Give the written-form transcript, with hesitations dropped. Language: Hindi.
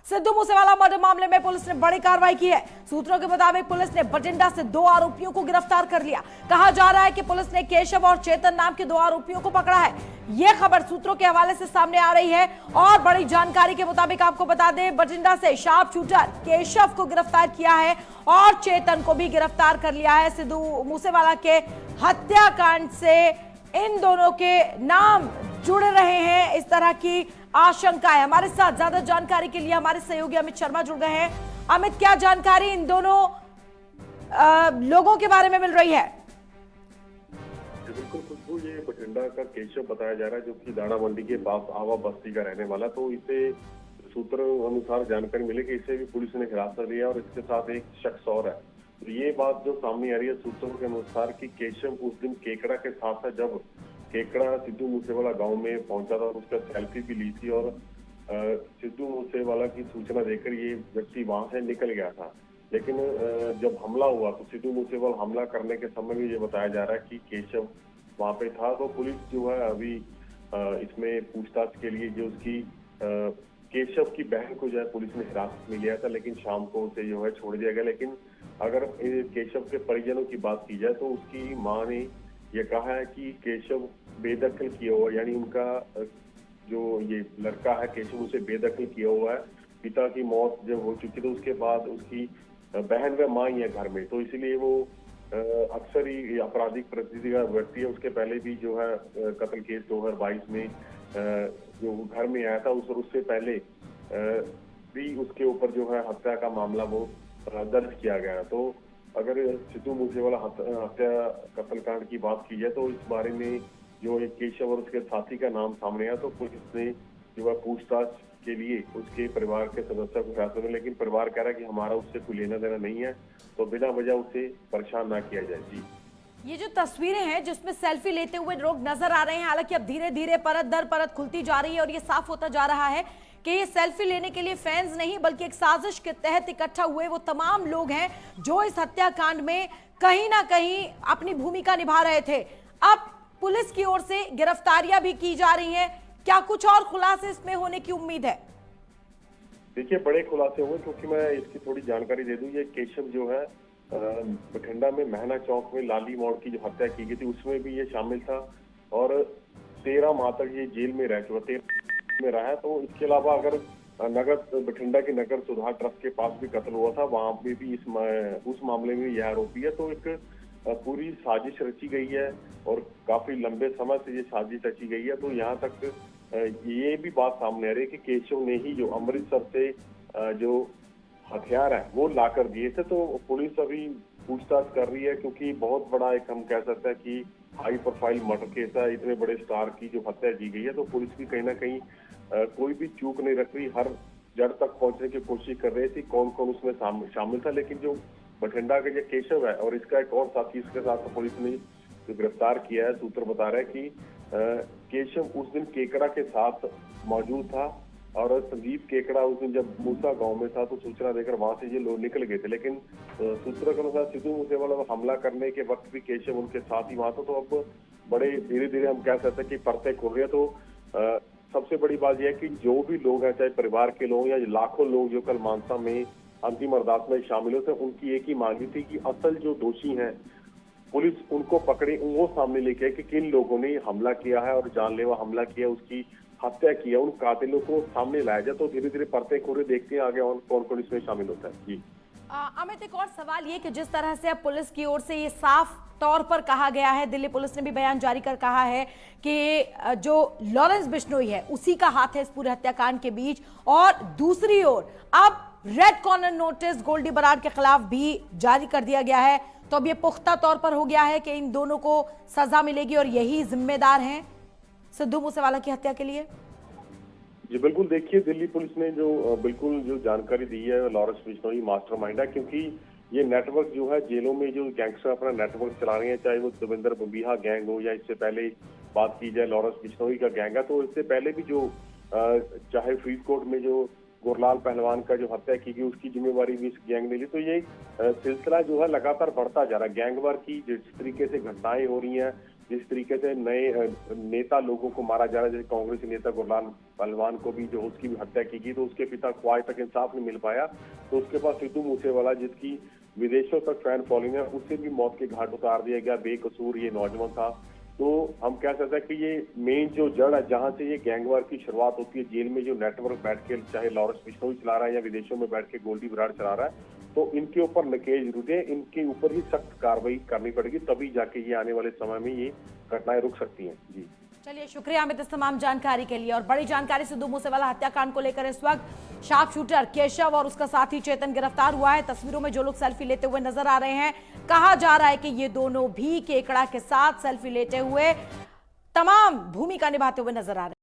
सिद्धू मूसेवाला मर्डर मामले में पुलिस ने बड़ी कार्रवाई की है। सूत्रों के मुताबिक पुलिस ने बठिंडा से 2 आरोपियों को गिरफ्तार कर लिया। कहा जा रहा है कि पुलिस ने केशव और चेतन नाम के 2 आरोपियों को पकड़ा है। यह खबर सूत्रों के हवाले से सामने आ रही है और बड़ी जानकारी के मुताबिक आपको बता दें, बठिंडा से शार्प शूटर केशव को गिरफ्तार किया है और चेतन को भी गिरफ्तार कर लिया है। सिद्धू मूसेवाला के हत्याकांड से इन दोनों के नाम जुड़ रहे हैं, इस तरह की आशंका है। हमारे साथ ज्यादा जानकारी के लिए हमारे सहयोगी अमित शर्मा जुड़ गए हैं। अमित, क्या जानकारी इन दोनों लोगों के बारे में मिल रही है? बिल्कुल खुशबू, ये बठिंडा का केशव बताया जा रहा है, जो कि दाना मंडी के पास आवा बस्ती का रहने वाला। तो इसे सूत्रों अनुसार जानकारी मिली कि इसे भी पुलिस ने हिरासत लिया और इसके साथ एक शख्स और है। तो ये बात जो सामने आ रही है सूत्रों के अनुसार कि केशव उस दिन केकड़ा के साथ था, जब केकड़ा सिद्धू मूसेवाला गांव में पहुंचा था, उसका सेल्फी भी ली थी और सिद्धू मूसेवाला की सूचना देकर ये व्यक्ति वहां से निकल गया था। लेकिन जब हमला हुआ तो सिद्धू मूसेवाला हमला करने के समय भी ये बताया जा रहा है कि केशव वहां पे था। तो पुलिस जो है अभी इसमें पूछताछ के लिए जो उसकी केशव की बहन को जो है पुलिस ने हिरासत में लिया था, लेकिन शाम को उसे जो है छोड़ दिया गया। लेकिन अगर केशव के परिजनों की बात की जाए तो उसकी मां ने ये कहा है कि केशव बेदखल किया हुआ, यानी उनका जो ये लड़का है केशव, उसे बेदखल किया हुआ है। पिता की मौत जब हो चुकी तो उसके बाद उसकी बहन व मां ही है घर में, तो इसलिए वो अक्सर ही आपराधिक प्रकृति का व्यक्ति है। उसके पहले भी जो है कत्ल केस 2022 में जो घर में आया था, उससे पहले भी उसके ऊपर जो है हत्या का मामला वो दर्ज किया गया। तो अगर सिद्धू मूसेवाला हत्या कत्लकांड की बात की जाए तो इस बारे में जो एक केशव और उसके साथी का नाम सामने आया, तो पुलिस ने जो है पूछताछ के लिए उसके परिवार के सदस्यों को हिरासत में, लेकिन परिवार कह रहा है कि हमारा उससे कोई लेना देना नहीं है, तो बिना वजह उसे परेशान ना किया जाए। जी, ये जो तस्वीरें हैं जिसमें सेल्फी लेते हुए लोग नजर आ रहे हैं, हालांकि अब धीरे धीरे परत दर परत खुलती जा रही है और ये साफ होता जा रहा है कि ये सेल्फी लेने के लिए फैंस नहीं बल्कि एक साजिश के तहत इकट्ठा हुए वो तमाम लोग हैं जो इस हत्याकांड में कहीं ना कहीं अपनी भूमिका निभा रहे थे। अब पुलिस की ओर से गिरफ्तारियां भी की जा रही हैं, क्या कुछ और खुलासे इसमें होने की उम्मीद है? देखिए, बड़े खुलासे हुए, क्योंकि मैं इसकी थोड़ी जानकारी दे दूं। ये केशव जो है बठिंडा में महना चौक में लाली मोड़ की जो हत्या की गई थी उसमें भी ये शामिल था और 13 माह तक ये जेल में रह चुका, 13 में रहा है। तो इसके अलावा अगर नगर बठिंडा के नगर सुधार ट्रस्ट के पास भी कत्ल हुआ था, वहां पे भी उस मामले में यह आरोपी है। तो एक पूरी साजिश रची गई है और काफी लंबे समय से ये साजिश रची गई है। तो यहाँ तक ये भी बात सामने आ रही है कि केशव ने ही जो अमृतसर से जो हथियार है वो लाकर दिए थे। तो पुलिस अभी पूछताछ कर रही है, क्योंकि बहुत बड़ा एक हम कह सकते हैं कि हाई प्रोफाइल मर्डर केस है, इतने बड़े स्टार की जो हत्या की गई है। तो पुलिस भी कहीं ना कहीं कोई भी चूक नहीं रख रही, हर जड़ तक पहुंचने की कोशिश कर रही थी कौन कौन उसमें शामिल था। लेकिन जो बठिंडा का जो केशव है और इसका एक और साथी, इसके साथ पुलिस ने जो गिरफ्तार किया है, सूत्र बता रहे हैं कि केशव उस दिन केकड़ा के साथ मौजूद था और संदीप केकड़ा उस दिन जब मूसा गांव में था तो सूचना देकर वहां से ये लोग निकल गए थे। लेकिन सूत्रों के अनुसार सिद्धू मूसेवाला को हमला करने के वक्त भी केशव उनके साथ ही वहां था। तो अब बड़े धीरे धीरे हम कह सकते हैं कि परतें खुल रही है। तो सबसे बड़ी बात यह है कि जो भी लोग हैं, चाहे परिवार के लोग या लाखों लोग जो कल मानसा में अंतिम अरदास में शामिल हुए थे, उनकी एक ही मांग थी कि असल जो दोषी हैं पुलिस उनको पकड़े, वो सामने लेके आए कि किन लोगों ने हमला किया है और जानलेवा हमला किया, उसकी हत्या किया, उन कातिलों को सामने लाया जाए। तो धीरे धीरे परतें खुले, देखते हैं आगे और कौन कौन इसमें शामिल होता है। जी अमित, एक और सवाल ये कि जिस तरह से अब पुलिस की ओर से ये साफ तौर पर कहा गया है, दिल्ली पुलिस ने भी बयान जारी कर कहा है कि जो लॉरेंस बिश्नोई है उसी का हाथ है इस पूरे हत्याकांड के बीच, और दूसरी ओर अब red corner notice Goldy Brar के खिलाफ भी जारी कर दिया गया है। तो अब ये पुख्ता तौर पर हो गया है कि इन दोनों को सजा मिलेगी और यही जिम्मेदार हैं सिद्धू मूसेवाला की हत्या के लिए। जी बिल्कुल, देखिए दिल्ली पुलिस ने जो जानकारी दी है, लॉरेंस बिश्नोई मास्टरमाइंड है, क्योंकि ये नेटवर्क जो है जेलों में जो गैंगस्टर अपना नेटवर्क चला रहे हैं, चाहे वो देवेंद्र बबिया गैंग हो या इससे पहले बात की जाए लॉरेंस बिश्नोई का गैंग है। तो इससे पहले भी जो चाहे फरीदकोट में जो गुरलाल पहलवान का जो हत्या की गई उसकी जिम्मेवारी भी इस गैंग ने ली। तो ये सिलसिला जो है लगातार बढ़ता जा रहा है। गैंगवार की जिस तरीके से घटनाएं हो रही हैं, जिस तरीके से नए नेता लोगों को मारा जा रहा है, जैसे कांग्रेसी नेता गुरलाल पहलवान को भी जो उसकी भी हत्या की गई, तो उसके पिता को आज तक इंसाफ नहीं मिल पाया। तो उसके पास सिद्धू मूसेवाला, जिसकी विदेशों तक फैन फॉलोइंग है, उसे भी मौत के घाट उतार दिया गया। बेकसूर ये नौजवान था। तो हम कह सकते हैं कि ये मेन जो जड़ है, जहां से ये गैंगवार की शुरुआत होती है, जेल में जो नेटवर्क बैठ के चाहे लॉरेंस बिश्नोई चला रहा है या विदेशों में बैठ के गोल्डी बराड़ चला रहा है, तो इनके ऊपर नकेल जरूरी है। इनके ऊपर ही सख्त कार्रवाई करनी पड़ेगी, तभी जाके ये आने वाले समय में ये घटनाएं रुक सकती हैं। जी चलिए, शुक्रिया अमित इस तमाम जानकारी के लिए। और बड़ी जानकारी सिद्धू मूसेवाला हत्याकांड को लेकर इस वक्त शार्प शूटर केशव और उसका साथी चेतन गिरफ्तार हुआ है। तस्वीरों में जो लोग सेल्फी लेते हुए नजर आ रहे हैं, कहा जा रहा है कि ये दोनों भी केकड़ा के साथ सेल्फी लेते हुए तमाम भूमिका निभाते हुए नजर आ रहे हैं।